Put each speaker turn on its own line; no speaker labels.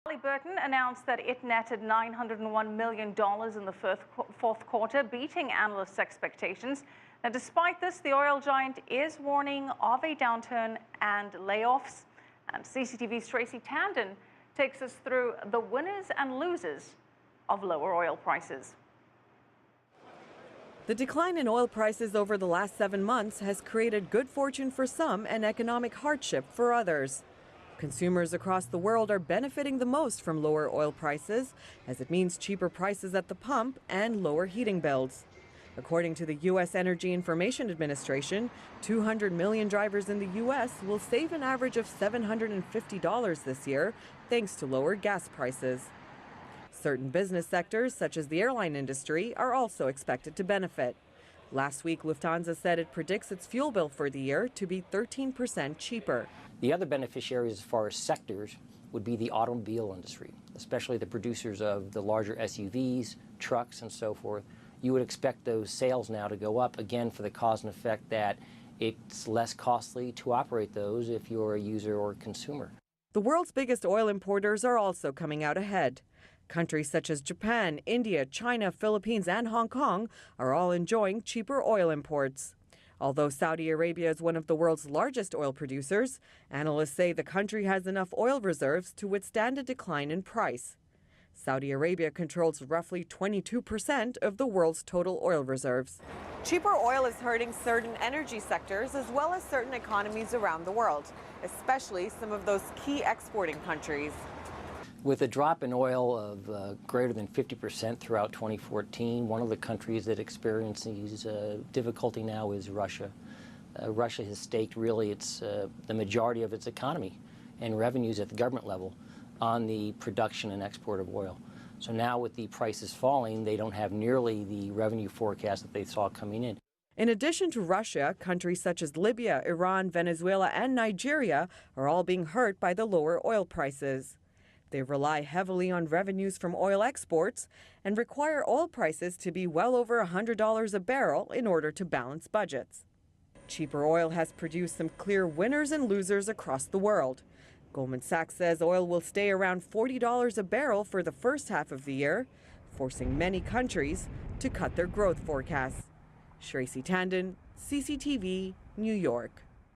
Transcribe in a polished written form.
Burton announced that it netted $901 million in the fourth quarter, beating analysts' expectations. Now, despite this, the oil giant is warning of a downturn and layoffs. And CCTV's Shraysi Tandon takes us through the winners and losers of lower oil prices.
The decline in oil prices over the last 7 months has created good fortune for some and economic hardship for others. Consumers across the world are benefiting the most from lower oil prices, as it means cheaper prices at the pump and lower heating bills. According to the U.S. Energy Information Administration, 200 million drivers in the U.S. will save an average of $750 this year, thanks to lower gas prices. Certain business sectors, such as the airline industry, are also expected to benefit. Last week, Lufthansa said it predicts its fuel bill for the year to be 13% cheaper.
The other beneficiaries as far as sectors would be the automobile industry, especially the producers of the larger SUVs, trucks, and so forth. You would expect those sales now to go up, again, for the cause and effect that it's less costly to operate those if you're a user or consumer.
The world's biggest oil importers are also coming out ahead. Countries such as Japan, India, China, Philippines, and Hong Kong are all enjoying cheaper oil imports. Although Saudi Arabia is one of the world's largest oil producers, analysts say the country has enough oil reserves to withstand a decline in price. Saudi Arabia controls roughly 22% of the world's total oil reserves. Cheaper oil is hurting certain energy sectors as well as certain economies around the world, especially some of those key exporting countries.
With a drop in oil of greater than 50% throughout 2014, one of the countries that experiences difficulty now is Russia. Russia has staked really the majority of its economy and revenues at the government level on the production and export of oil. So now with the prices falling, they don't have nearly the revenue forecast that they saw coming in.
In addition to Russia, countries such as Libya, Iran, Venezuela, and Nigeria are all being hurt by the lower oil prices. They rely heavily on revenues from oil exports and require oil prices to be well over $100 a barrel in order to balance budgets. Cheaper oil has produced some clear winners and losers across the world. Goldman Sachs says oil will stay around $40 a barrel for the first half of the year, forcing many countries to cut their growth forecasts. Shraysi Tandon, CCTV, New York.